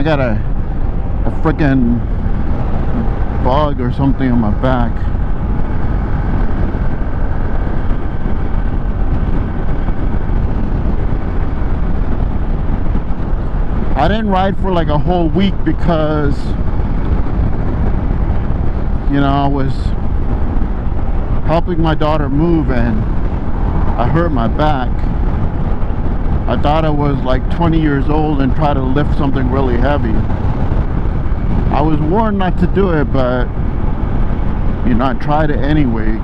I got a freaking bug or something on my back. I didn't ride for like a whole week because, you know, I was helping my daughter move and I hurt my back. I thought I was like 20 years old and tried to lift something really heavy. I was warned not to do it, but you know, I tried it anyways.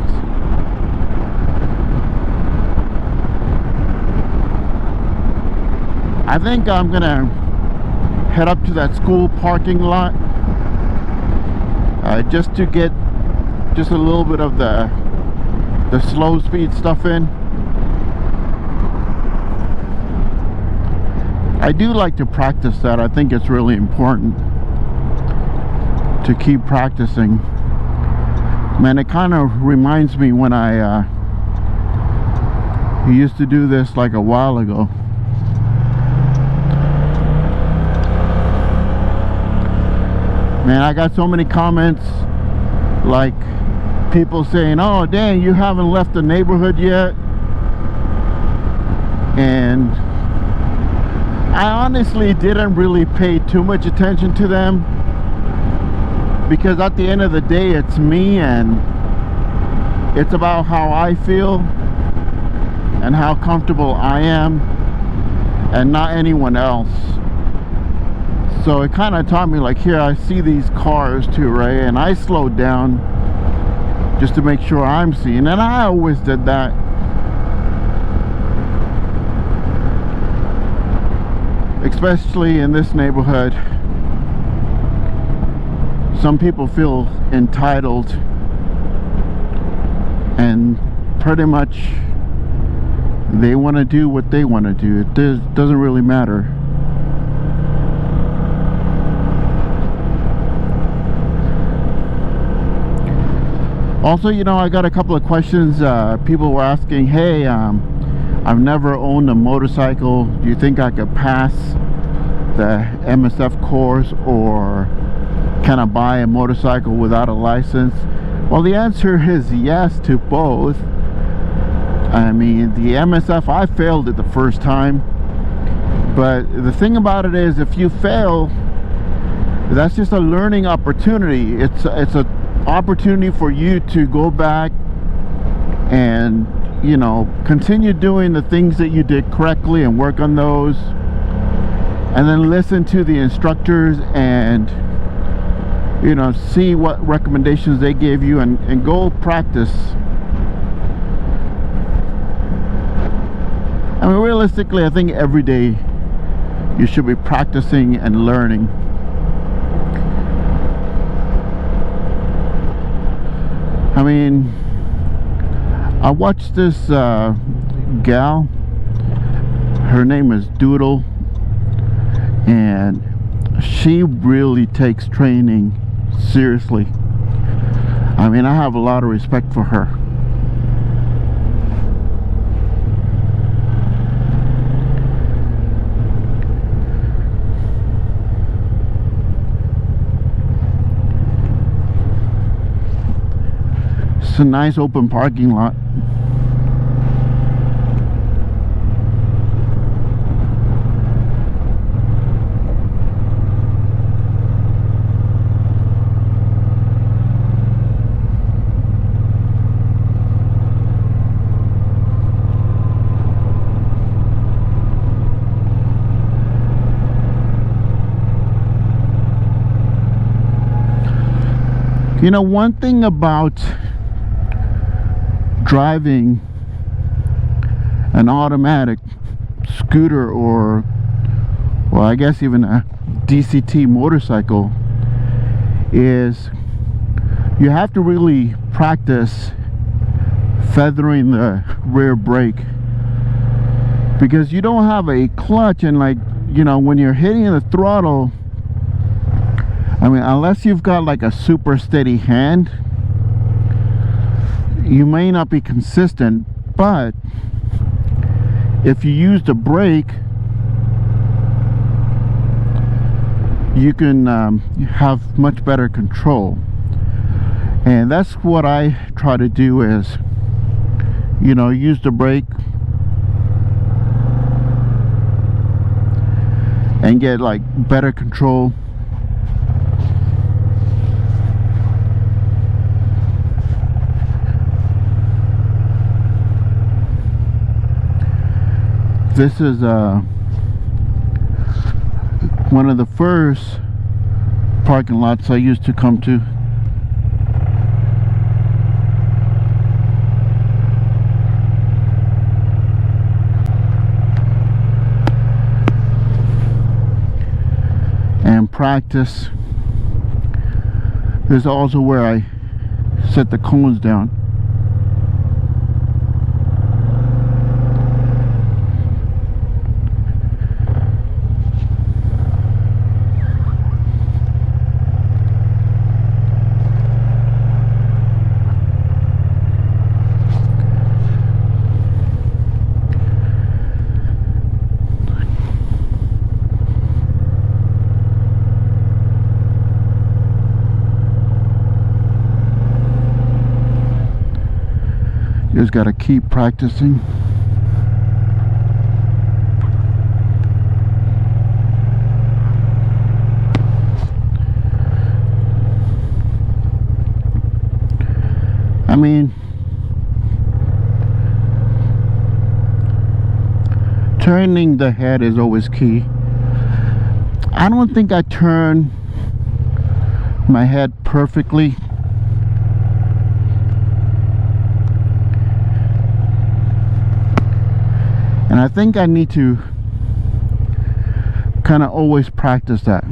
I think I'm gonna head up to that school parking lot just to get just a little bit of the slow speed stuff in. I do like to practice that. I think it's really important to keep practicing. Man, it kind of reminds me when I used to do this like a while ago. Man, I got so many comments, like people saying, oh dang, you haven't left the neighborhood yet. And I honestly didn't really pay too much attention to them, because at the end of the day it's me, and it's about how I feel and how comfortable I am, and not anyone else. So it kind of taught me, like, here I see these cars too, right? And I slowed down just to make sure I'm seeing, and I always did that. Especially in this neighborhood, some people feel entitled and pretty much they want to do what they want to do. It doesn't really matter. Also, you know, I got a couple of questions. People were asking, hey, I've never owned a motorcycle. Do you think I could pass the MSF course, or can I buy a motorcycle without a license? Well, the answer is yes to both. I mean, the MSF, I failed it the first time. But the thing about it is, if you fail, that's just a learning opportunity. It's an opportunity for you to go back and, you know, continue doing the things that you did correctly and work on those, and then listen to the instructors and, you know, see what recommendations they gave you, and go practice. I mean, realistically, I think every day you should be practicing and learning. I mean, I watched this gal, her name is Doodle, and she really takes training seriously. I mean, I have a lot of respect for her. It's a nice open parking lot. You know, one thing about driving an automatic scooter, or, well, I guess even a DCT motorcycle, is you have to really practice feathering the rear brake, because you don't have a clutch, and, like, you know, when you're hitting the throttle, I mean, unless you've got like a super steady hand, you may not be consistent. But if you use the brake, you can have much better control. And that's what I try to do, is, you know, use the brake and get like better control. This is one of the first parking lots I used to come to. And practice. This is also where I set the cones down. Just gotta keep practicing. I mean, turning the head is always key. I don't think I turn my head perfectly. And I think I need to kind of always practice that.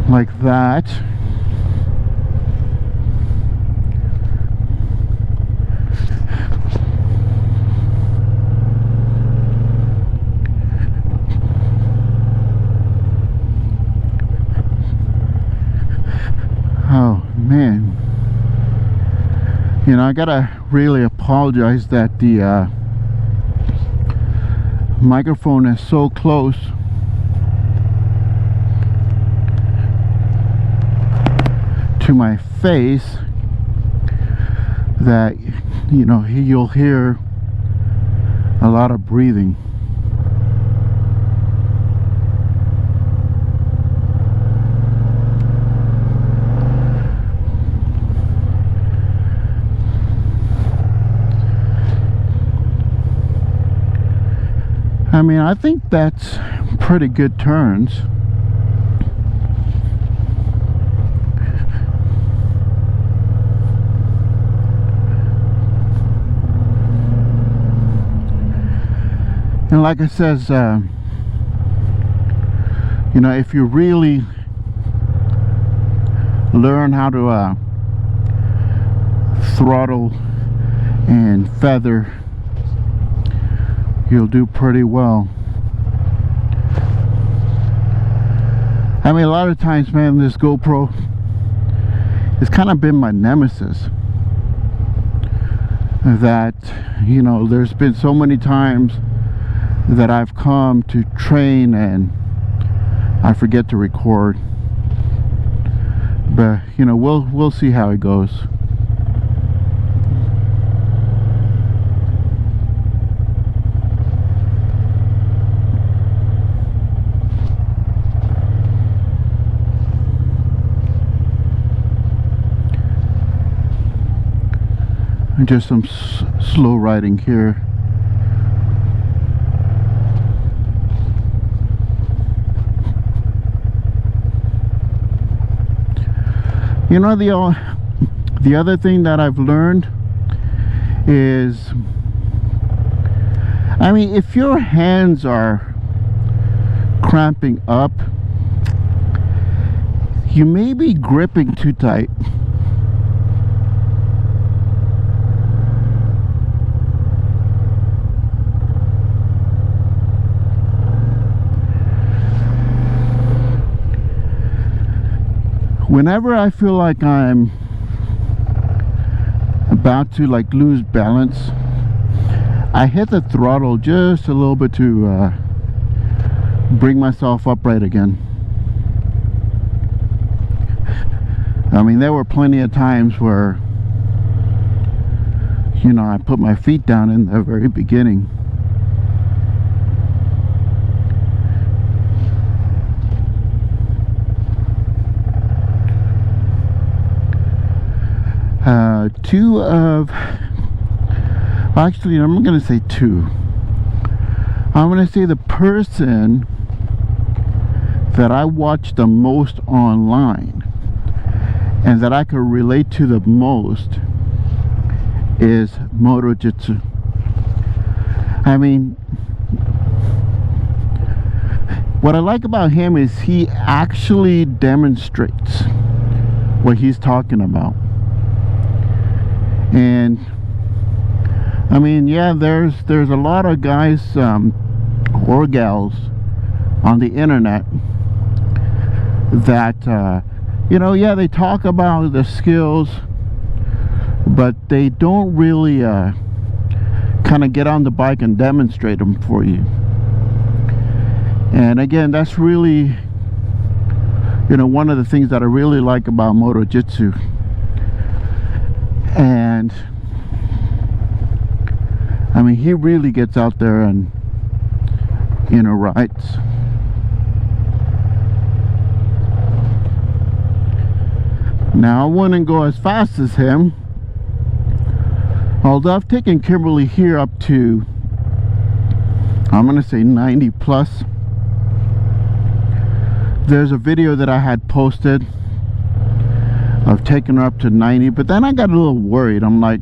Like that. Oh man, you know, I gotta really apologize that the microphone is so close to my face that, you know, you'll hear a lot of breathing. I mean, I think that's pretty good turns. And like I says, you know, if you really learn how to throttle and feather, you'll do pretty well. I mean, a lot of times, man, this GoPro has kind of been my nemesis. That, you know, there's been so many times that I've come to train and I forget to record. But, you know, we'll see how it goes. Just some slow riding here. You know, the other thing that I've learned is, I mean, if your hands are cramping up, you may be gripping too tight. whenever I feel like I'm about to like lose balance, I hit the throttle just a little bit to bring myself upright again. I mean, there were plenty of times where, you know, I put my feet down in the very beginning. Actually, I'm going to say two. I'm going to say the person that I watch the most online and that I could relate to the most is Moto Jitsu. I mean, what I like about him is he actually demonstrates what he's talking about. And I mean, yeah, there's a lot of guys or gals on the internet that you know, yeah, they talk about the skills, but they don't really kind of get on the bike and demonstrate them for you. And again, that's really, you know, one of the things that I really like about Moto Jitsu. And I mean, he really gets out there and, you know, rides. Now, I wouldn't go as fast as him, although I've taken Kimberly here up to, I'm gonna say 90 plus. There's a video that I had posted of taking her up to 90, but then I got a little worried. I'm like,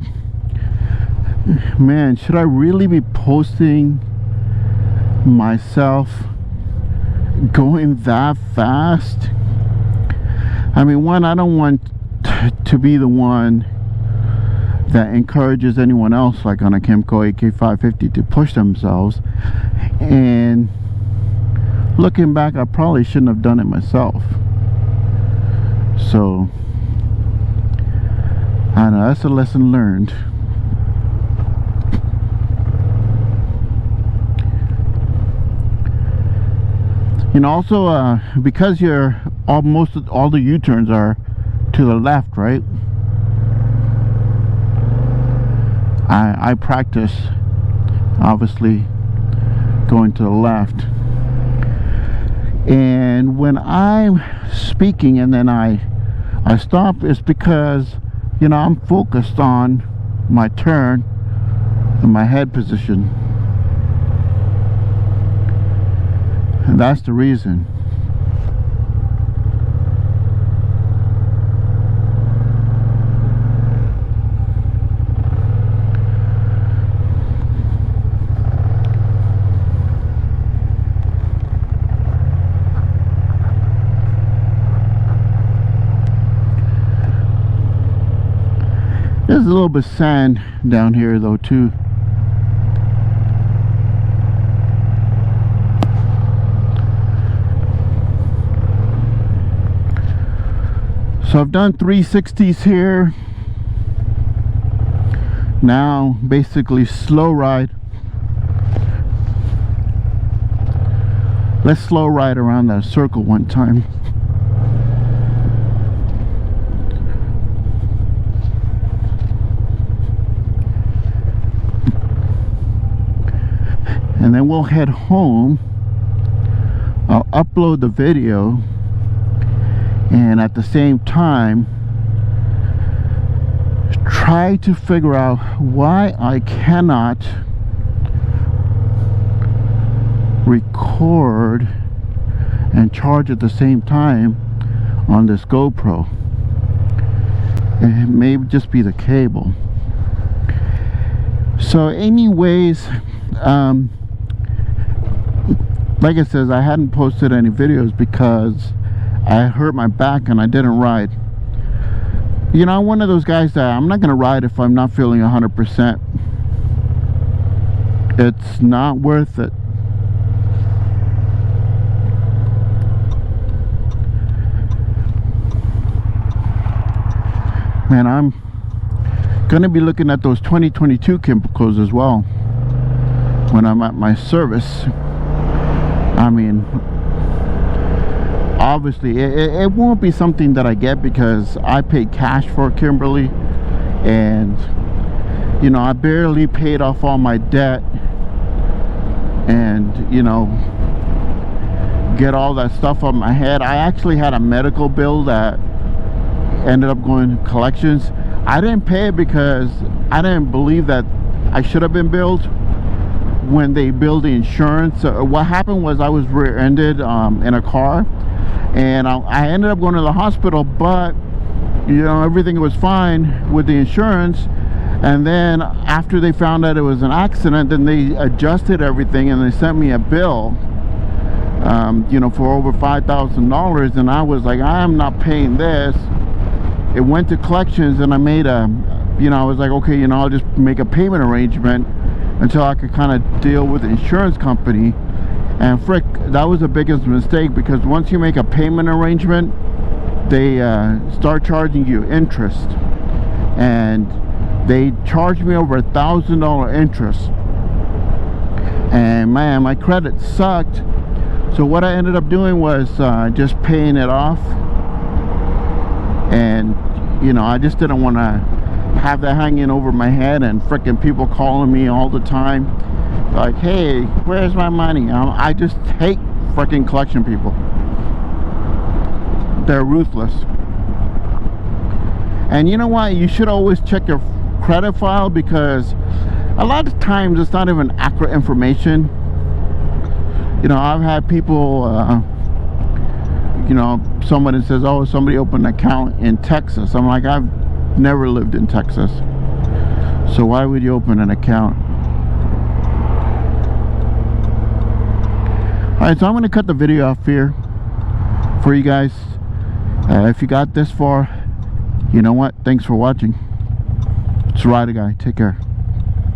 man, should I really be posting myself going that fast? I mean, one, I don't want to be the one that encourages anyone else, like on a Kemco AK550, to push themselves. And looking back, I probably shouldn't have done it myself. So I know that's a lesson learned. You know, also because you're almost all the U-turns are to the left, right? I practice obviously going to the left, and when I'm speaking and then I stop, it's because, you know, I'm focused on my turn and my head position, and that's the reason. There's a little bit of sand down here though too. So I've done 360s here. Now basically slow ride. Let's slow ride around that circle one time. And then we'll head home. I'll upload the video, and at the same time try to figure out why I cannot record and charge at the same time on this GoPro. It may just be the cable. So anyways, like I said, I hadn't posted any videos because I hurt my back and I didn't ride. You know, I'm one of those guys that I'm not going to ride if I'm not feeling 100%. It's not worth it. man, I'm gonna be looking at those 2022 chemicals as well when I'm at my service. I mean, obviously it won't be something that I get because I paid cash for Kimberly, and you know, I barely paid off all my debt, and you know, get all that stuff on my head. I actually had a medical bill that ended up going to collections. I didn't pay it because I didn't believe that I should have been billed when they billed the insurance. What happened was I was rear-ended in a car, and I ended up going to the hospital, but you know, everything was fine with the insurance. And then after they found out it was an accident, then they adjusted everything and they sent me a bill, you know, for over $5,000, and I was like, I am not paying this. It went to collections, and I made a, you know, I was like, okay, you know, I'll just make a payment arrangement until I could kind of deal with the insurance company. And frick, that was the biggest mistake, because once you make a payment arrangement, they start charging you interest, and they charged me over $1,000 interest, and man, my credit sucked. So what I ended up doing was just paying it off. And you know, I just didn't want to have that hanging over my head, and freaking people calling me all the time like, hey, where's my money? I just hate freaking collection people. They're ruthless. And you know what, you should always check your credit file, because a lot of times it's not even accurate information. You know, I've had people you know, somebody says, oh, somebody opened an account in Texas. I'm like, I've never lived in Texas, so why would you open an account? Alright, so I'm going to cut the video off here for you guys. If you got this far, you know what, thanks for watching. It's RiderGuy. Take care.